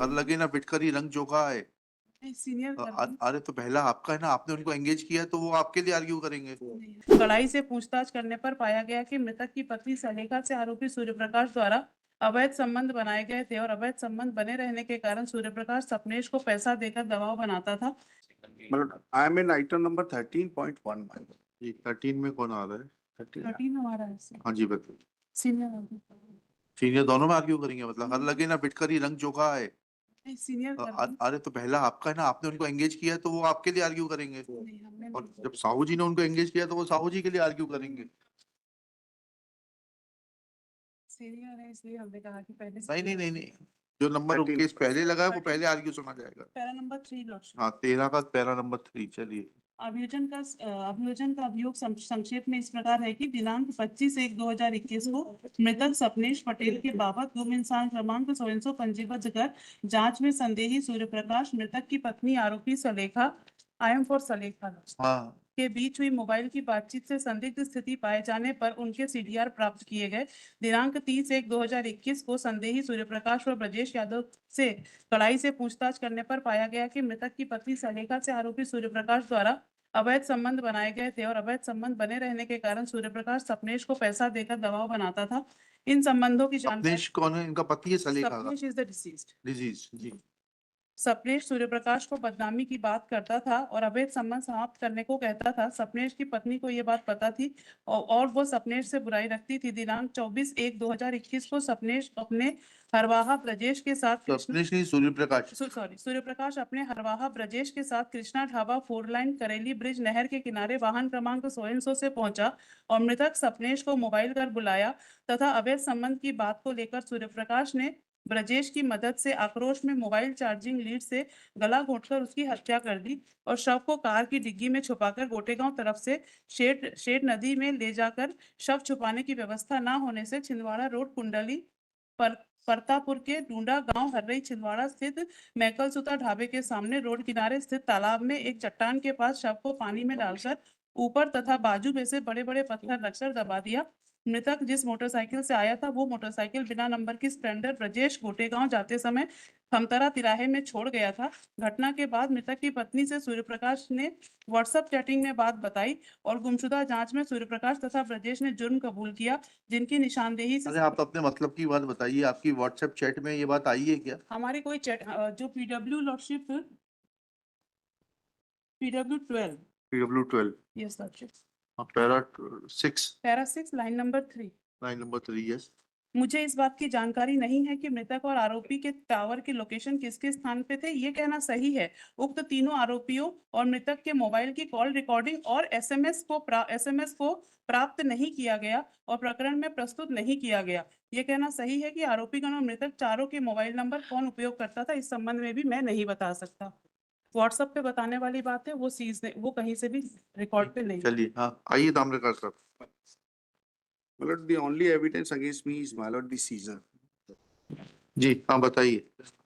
हर लगे ना बिटकरी रंग जोखा है। सीनियर अरे तो पहला आपका है ना, आपने उनको एंगेज किया तो वो आपके लिए आर्ग्यू करेंगे। कड़ाई से पूछताछ करने पर पाया गया कि मृतक की पत्नी सलेखा से आरोपी सूर्यप्रकाश द्वारा अवैध संबंध बनाए गए थे और अवैध संबंध बने रहने के कारण सूर्यप्रकाश सपनेश को पैसा देकर दबाव बनाता था। मतलब I am in item number 13.1 जी 13 में कौन आ रहा है? 13 हमारा है हाँ जी बताइए। सीनियर सीनियर दोनों में आर्ग्यू करेंगे, मतलब हर लगे ना बिटकरी रंग जोखा है। सीनियर अरे तो पहला आपका है ना, आपने उनको एंगेज किया तो वो आपके लिए आर्ग्यू करेंगे। और जब साहू जी ने उनको एंगेज किया तो वो साहू जी के लिए आर्ग्यू करेंगे। सीनियर है इसलिए हमने कहा कि पहले नहीं, जो नंबर उनके पहले लगा है वो पहले आर्ग्यू सुना जाएगा। Para number 3 lordship. हाँ 13 का पैरा नंबर 3। चलिए। अभियोजन का अभियोग संक्षेप में इस प्रकार है कि दिनांक 25/1/2021 को मृतक सपनेश पटेल के बाबत गुम इंसान क्रमांक 100 पंजीबद्ध कर जांच में संदेही सूर्यप्रकाश मृतक की पत्नी आरोपी सलेखा हाँ के बीच हुई मोबाइल की बातचीत से संदिग्ध स्थिति पाए जाने पर उनके सीडीआर प्राप्त किए गए। दिनांक 30/1/2021 को संदेही सूर्यप्रकाश व ब्रजेश यादव से कड़ाई से पूछताछ करने पर पाया गया कि मृतक की पत्नी सलेखा से आरोपी सूर्यप्रकाश द्वारा अवैध संबंध बनाए गए थे और अवैध संबंध बने रहने के कारण सूर्यप्रकाश सपनेश को पैसा देकर दबाव बनाता था। इन संबंधों की सपनेश कौन है? इनका पति है सलेखा का। Sapnesh is the deceased. Disease जी। सपनेश सूर्यप्रकाश को बदनामी की बात करता था और अवैध संबंध समाप्त करने को कहता था। सपनेश की पत्नी को यह बात पता थी और वो सपनेश से बुराई रखती थी। दिनांक 24/1/2021 को सपनेश अपने हरवाहा ब्रजेश के साथ सपनेश नहीं, सूर्यप्रकाश। सूर्यप्रकाश अपने हरवाहा ब्रजेश के साथ कृष्णा ढाबा 4 लाइन करेली ब्रिज नहर के किनारे वाहन क्रमांक 100 से पहुंचा और मृतक सपनेश को मोबाइल कर बुलाया तथा अवैध संबंध की बात को लेकर सूर्यप्रकाश ने ब्रजेश की मदद से आक्रोश में मोबाइल चार्जिंग लीड से गला घोंटकर उसकी हत्या कर दी और शव को कार की डिग्गी में छुपाकर गोटेगांव तरफ से शेड नदी में ले जाकर शव छुपाने की व्यवस्था न होने से छिंदवाड़ा रोड कुंडली परतापुर के डूंडा गांव हर्रई छिंदवाड़ा स्थित मैकल सुता ढाबे के सामने रोड किनारे स्थित तालाब में एक चट्टान के पास शव को पानी में डालकर ऊपर तथा बाजू में से बड़े बड़े पत्थर रखकर दबा दिया। मृतक जिस मोटरसाइकिल से आया था वो मोटरसाइकिल बिना नंबर की स्प्लेंडर ब्रजेश गोटेगांव जाते समय खमतरा तिराहे में छोड़ गया था। घटना के बाद मृतक की पत्नी से सूर्यप्रकाश ने व्हाट्सएप चैटिंग में बात बताई और गुमशुदा जांच में सूर्यप्रकाश तथा ब्रजेश ने जुर्म कबूल किया जिनकी निशानदेही से। अरे आप अपने मतलब की बात बताइए, आपकी व्हाट्सएप चैट में ये बात आई है क्या? हमारी कोई चैट जो PW lordship PW12 yes lordship para 6 line number 3 line number 3 yes. मुझे इस बात की जानकारी नहीं है कि मृतक और आरोपी के टावर की लोकेशन किसके स्थान पे थे। ये कहना सही है। उक्त तीनों आरोपियों और मृतक के मोबाइल की कॉल रिकॉर्डिंग और एसएमएस को प्राप्त नहीं किया गया और प्रकरण में प्रस्तुत नहीं किया गया। ये कहना सही है कि आरोपीगण और मृतक चारों के मोबाइल नंबर कौन उपयोग करता था इस संबंध में भी मैं नहीं बता सकता। व्हाट्सएप पे बताने वाली बात है वो कहीं से भी रिकॉर्ड पे नहीं। चलिए हाँ आइए ताम्रकार साहब। मतलब the only evidence against me is my lord the seizure. जी हाँ बताइए।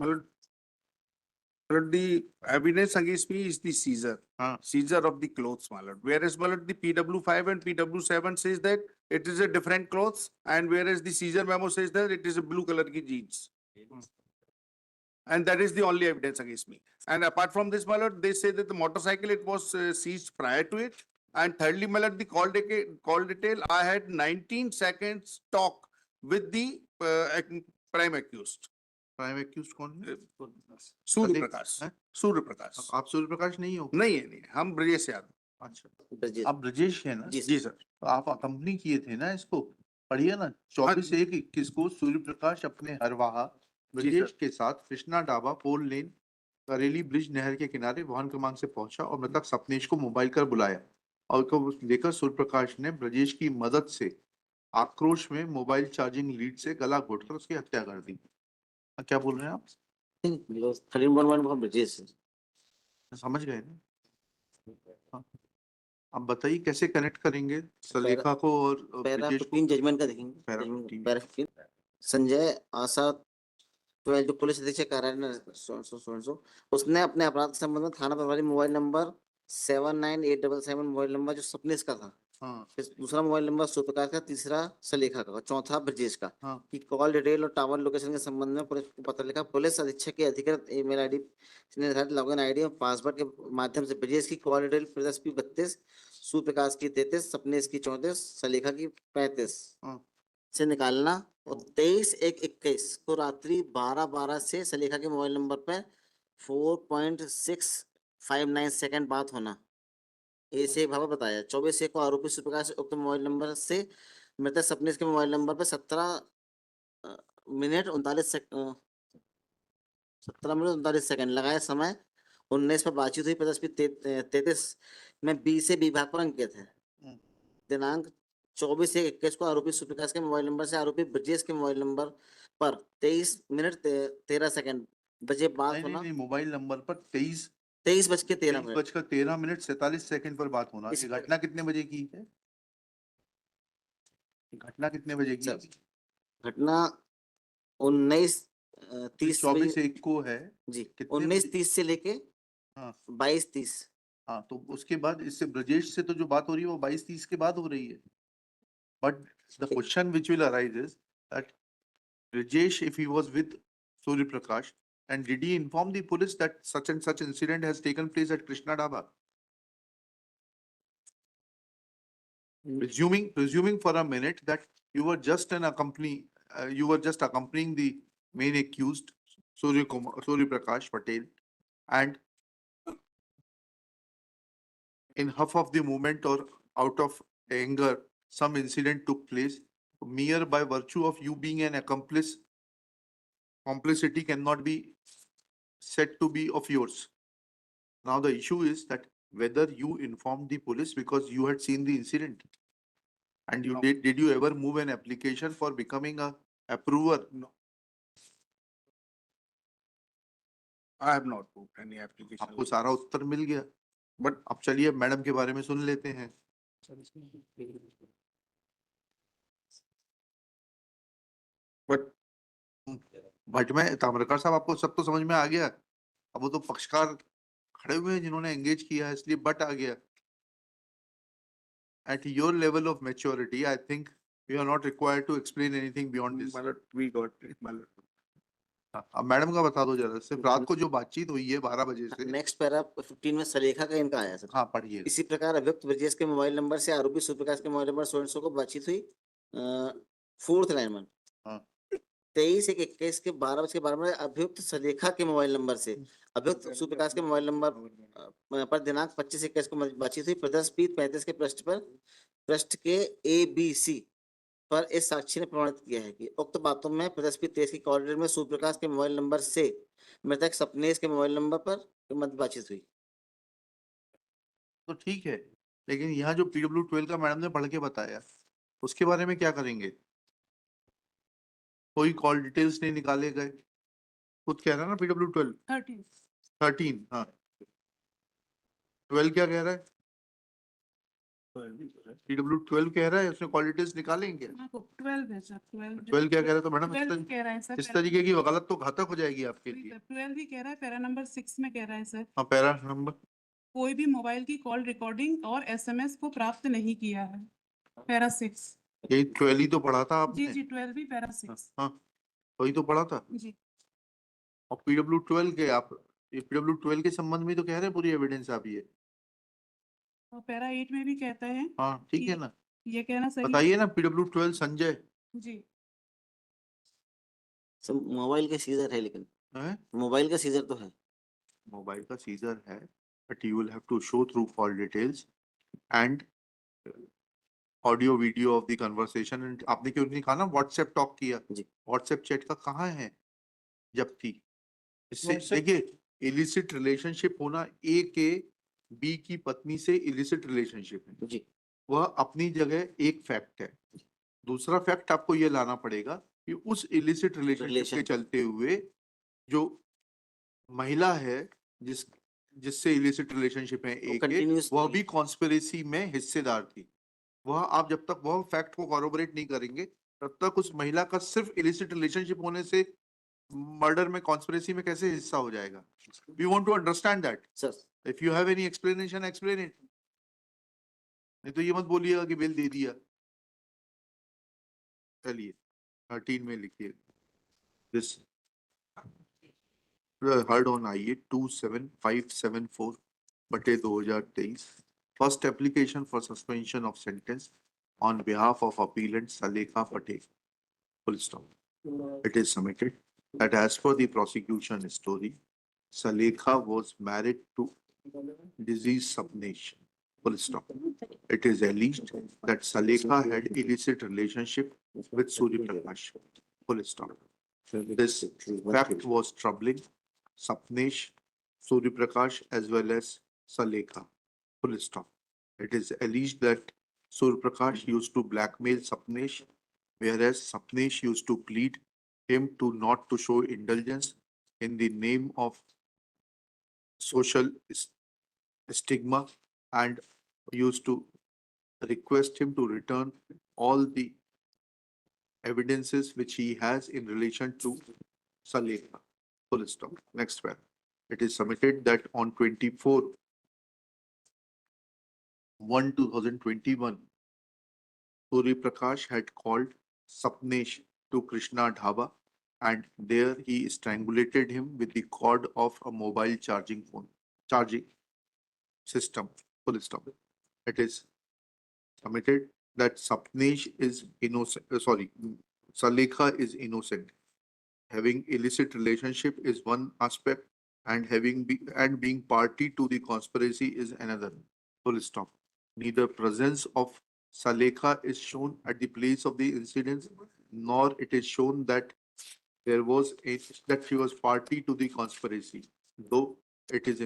मतलब the evidence against me is the seizure. हाँ Seizure of the clothes, my lord. Whereas my lord the PW5 and PW7 says that it is a different clothes, and whereas the seizure memo says that it is a blue color ki jeans. And that is the only evidence against me. And apart from this, my lord, they say that the motorcycle it was seized prior to it. And thirdly, my lord, the call detail, I had 19 seconds talk with the prime accused. Prime accused कौन है? सूर्य प्रकाश। हैं? सूर्य प्रकाश। आप सूर्य प्रकाश नहीं हो? नहीं है, नहीं है। हम ब्रजेश यादव। अच्छा आप ब्रजेश है ना? जी सर। तो आप कंपनी किए थे ना इसको, पढ़िए ना 24/1/21 को सूर्य प्रकाश अपने हरवाहा ब्रजेश के साथ कृष्णा ढाबा 4 लेन करेली ब्रिज नहर के किनारे वाहन क्रमांक से पहुंचा और मृतक सपनेश को मोबाइल कर बुलाया और को लेकर सूर्य प्रकाश ने ब्रजेश की मदद से आक्रोश में मोबाइल चार्जिंग लीड से गला घोटकर उसकी हत्या कर दी। क्या बोल रहे हैं आप? 13.1 ब्रजेश समझ गए ना? हाँ। अब बताइए कैसे कनेक्ट करेंगे सलेखा को और पैरा ब्रजेश को? 15 जजमेंट का देखेंगे। पैरा 15 संजय आशा 12 जो पुलिस अधीक्षक कार्यालय उसने अपने अपराध के संबंध में थाना प्रभारी मोबाइल नंबर 7987 मोबाइल नंबर जो सपनेश का था हाँ फिर दूसरा मोबाइल नंबर सूर्यप्रकाश का, तीसरा सलेखा का, चौथा ब्रजेश का। हाँ कि कॉल डिटेल और टावर लोकेशन के संबंध में पुलिस को पत्र लिखा। पुलिस अधीक्षक के अधिकृत ईमेल आईडी निर्धारित लॉगिन आईडी और पासवर्ड के माध्यम से ब्रजेश की कॉल डिटेल प्रदर्श की 32, सूर्यप्रकाश की 33, सपनेश की 34, सलेखा की 35 हाँ से निकालना। और 23/1/21 को रात्रि 12:12 से सलेखा के मोबाइल नंबर पर 4.659 सेकंड बात होना। ऐसे भाव बताया। 24/1 को आरोपी सूर्यप्रकाश उक्त मोबाइल नंबर से मृतक सपनेश के मोबाइल नंबर पर 17 मिनट 39 सेकंड लगाए समय 19 पर बातचीत हुई। प्रदर्श 33 में बी से विभाग पर अंकित है। हम्म। दिनांक 24/1/21 को आरोपी सूर्यप्रकाश के मोबाइल नंबर से आरोपी ब्रजेश के मोबाइल नंबर पर 23 मिनट 13 सेकंड बजे बात नहीं नहीं होना। नहीं, मोबाइल नंबर पर 23:13 मिनट 23:13 पर बात होना। इस ये पर- घटना कितने बजे की है? ये घटना कितने बजे की सर, है? घटना 19:30 बजे 24/1 को है। जी, कितने 19:30 से लेके हाँ 22:30। हाँ, तो उसके बाद इससे ब्रजेश से तो जो बात हो रही है वो 22:30 के बाद हो रही है। But the question which will arise is that Brajesh, if he was with Surya Prakash, and did he inform the police that such and such incident has taken place at Krishna Dhaba? Presuming for a minute that you were just accompanying the main accused, Surya Prakash Patel, and in huff of the moment or out of anger, some incident took place. Mere by virtue of you being an accomplice, complicity cannot be said to be of yours. Now the issue is that whether you informed the police because you had seen the incident. And you No. did you ever move an application for becoming a approver? No. I have not moved any application. आपको सारा उत्तर मिल गया। But अब चलिए madam के बारे में सुन लेते हैं। बट में ताम्रकार साहब, आपको सब तो समझ में आ गया। अब वो तो पक्षकार खड़े हुए हैं जिन्होंने एंगेज किया है, इसलिए बट आ गया। At your level of maturity, I think you are not required to explain anything beyond this. We got it, my lord. हाँ, अब मैडम का बता दो जरा। सिर्फ रात को जो बातचीत हुई है 12 बजे से। नेक्स्ट पैरा 15 में सलेखा का इनका आया सर। हाँ पढ़िए। इसी प्रकार अभियुक्त ब्रजेश के मोबाइल नंबर से आरोपी सूर्यप्रकाश के मोबाइल नंबर 16 को बातचीत हुई। 4th लाइन में हाँ 23/1/21 के 12:12 अभियुक्त सलेखा के मोबाइल नंबर से अभियुक्त सूर्यप्रकाश के मोबाइल नंबर पर दिनांक 25/21 को बातचीत हुई। प्रदर्श पी 35 के पृष्ठ के ABC पर इस साक्षी ने प्रमाणित किया है कि उक्त बातों में प्रदर्श पी 23 की कॉरिडोर में सूर्यप्रकाश के मोबाइल नंबर से मृतक सपनेश के मोबाइल नंबर पर मध्य बातचीत हुई। तो ठीक है, लेकिन यहाँ जो PW12 का मैडम ने पढ़ के बताया उसके बारे में क्या करेंगे? कोई कॉल डिटेल्स नहीं निकाले गए, खुद कह रहा है ना PW12 13। हाँ 12 क्या कह रहा है? PW12 कह रहा है उसने कॉल डिटेल्स निकालेंगे। 12 है सर, 12 क्या कह रहा है? तो मैडम 12 कह रहा है सर, इस तरीके की वकालत तो घातक हो जाएगी आपके लिए। 12 ही कह रहा है, पैरा नंबर 6 में कह रहा है सर, हाँ पैरा नंबर कोई भी मोबाइल की कॉल रिकॉर्डिंग और SMS को प्राप्त नहीं किया है। पैरा 6 यही 12 ही तो पढ़ा था जी आपने। जी 12 भी पैरा 6 हाँ वही तो पढ़ा था। जी। और PW12 के आप PW12 के संबंध में तो कह रहे हैं पूरी एविडेंस आप ये। और पैरा 8 में भी कहता है, हाँ ठीक है ना, ये कहना सही बताइए ना। PW12 संजय जी। सब मोबाइल का सीजर है, लेकिन है, मोबाइल का सीजर तो है। मोबाइल का सीजर है, but you will have to show through call details and audio video of the conversation. आपने क्यों नहीं कहा ना व्हाट्सएप टॉक किया? जी। व्हाट्सएप चैट का कहाँ है जब्ती? इससे WhatsApp- देखिए इलिसिट रिलेशनशिप होना, ए के बी की पत्नी से इलिसिट रिलेशनशिप है, जी, वह अपनी जगह एक फैक्ट है। दूसरा फैक्ट आपको ये लाना पड़ेगा कि उस इलिसिट रिलेशनशिप के चलते हुए जो महिला है जिससे इलिसिट रिलेशनशिप है एक के, वह भी कॉन्स्पिरेसी में हिस्सेदार थी। वह आप जब तक वह फैक्ट को कॉरोबोरेट नहीं करेंगे तब तक उस महिला का सिर्फ इलिसिट रिलेशनशिप होने से मर्डर में कॉन्स्पिरेसी में कैसे हिस्सा हो जाएगा? We want to understand that. Sir if you have any explanation, explain it. नहीं तो ये मत बोलिएगा कि बिल दे दिया। चलिए 13 में लिखिए दिस heard on IA 27574 बटे 2023 first application for suspension of sentence on behalf of appellant Salekha Patel. Full stop. It is submitted that as per the prosecution story, Salekha was married to deceased Sapnesh. Full stop. It is alleged that Salekha had illicit relationship with Surya Prakash. Full stop. This fact was troubling Sapnesh, Surya Prakash as well as Salekha. Full stop. It is alleged that Surya Prakash used to blackmail Sapnesh, whereas Sapnesh used to plead him to not to show indulgence in the name of social stigma and used to request him to return all the evidences which he has in relation to Salekha. Full stop. Next one. It is submitted that on 24/1/2021, Surya Prakash had called Sapnesh to Krishna Dhaba and there he strangulated him with the cord of a mobile charging system. Full stop. It is submitted that Sapnesh is innocent, Salekha is innocent. Having illicit relationship is one aspect and being party to the conspiracy is another. Full stop. Neither presence of Salekha is shown at the place of the incidents, nor it is shown that that she was party to the conspiracy. Though it is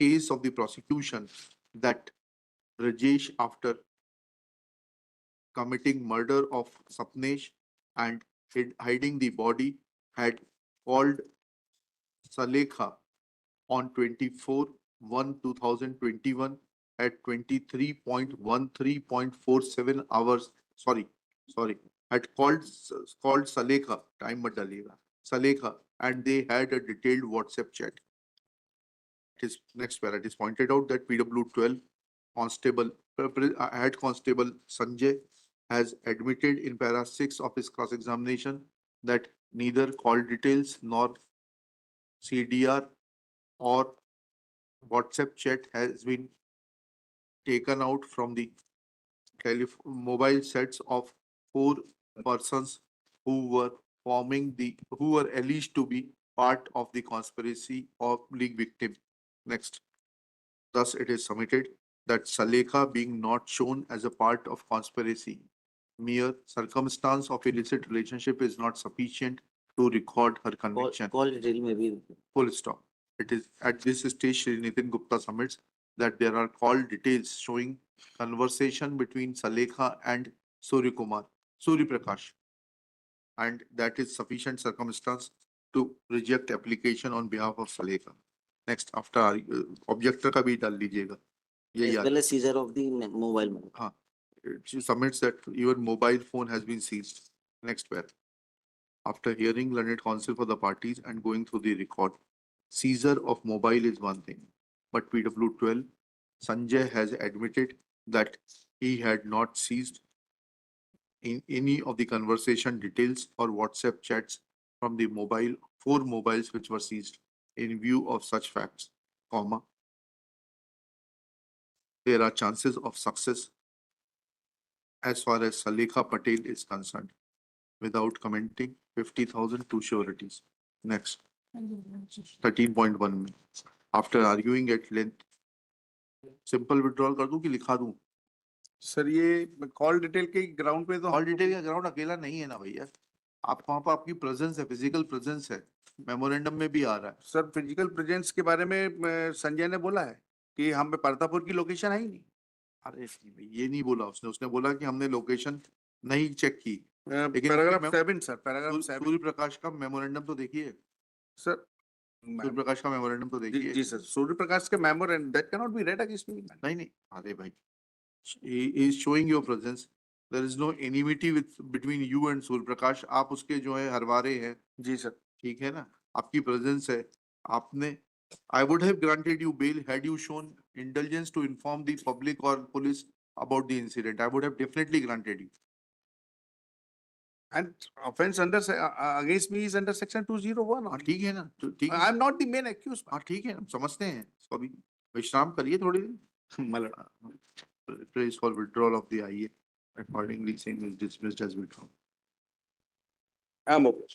case of the prosecution that Rajesh, after committing murder of Sapnesh and hiding the body, had called Salekha on 24/1/2021 at 23:13:47 hours. Sorry, had called Salekha, time mat daliega, Salekha, and they had a detailed WhatsApp chat. It is next para. It is pointed out that PW12 Constable Head Constable Sanjay has admitted in para 6 of his cross-examination that neither call details nor CDR or WhatsApp chat has been taken out from the mobile sets of 4 persons who were alleged to be part of the conspiracy of league victim. Next. Thus, it is submitted that Salekha being not shown as a part of conspiracy, mere circumstance of illicit relationship is not sufficient to record her conviction. Call detail में भी Full stop. It is at this stage, Shri Nitin Gupta submits that there are call details showing conversation between Salekha and Surya Prakash, and that is sufficient circumstance to reject application on behalf of Salekha. Next, after objector का भी डाल लीजिएगा. ये as याद. well as seizure of the mobile phone. हाँ. She submits that even mobile phone has been seized. Next where. After hearing learned counsel for the parties and going through the record, seizure of mobile is one thing, but PW12 Sanjay has admitted that he had not seized in any of the conversation details or WhatsApp chats from the 4 mobiles which were seized. In view of such facts, there are chances of success as far as Salekha Patel is concerned. Without commenting, 50,000 to sureties. Next. 13.1 में. After arguing at length, simple withdrawal कर दूं कि लिखा दूं? Sir ये call detail के ground पे तो All detail का ग्राउंड अकेला नहीं है ना भैया. आप वहाँ पर आपकी प्रेजेंस है, फिजिकल प्रेजेंस है, मेमोरेंडम में भी आ रहा है. सर फिजिकल प्रेजेंस के बारे में संजय ने बोला है कि हम पे परतापुर की लोकेशन आई नहीं. अरे ये नहीं बोला उसने बोला कि हमने लोकेशन नहीं चेक की. लेकिन पैराग्राफ उसमें 7 सर, पैराग्राफ 7 सूर्य प्रकाश का मेमोरेंडम तो देखिए. सर. सूर्य प्रकाश का मेमोरेंडम तो देखिए. जी सर, सूर्य प्रकाश के memorandum that can not be red against me. नहीं अरे भाई, he is showing your presence. There is no enmity between you and Surya Prakash. आप उसके जो है हरवारे हैं. जी सर. ठीक है ना, आपकी प्रेजेंस है, आपने I would have granted you bail had you shown indulgence to inform the public or police about the incident. I would have definitely granted you. And offense under, against me is under section 201. हाँ ठीक है ना, तो ठीक I है। am not the main accused. हाँ ठीक है, हम समझते हैं इसको। अभी विश्राम करिए थोड़ी देर। My lord. Praise for withdrawal of the IA. Accordingly, same is dismissed as withdrawn. I am okay.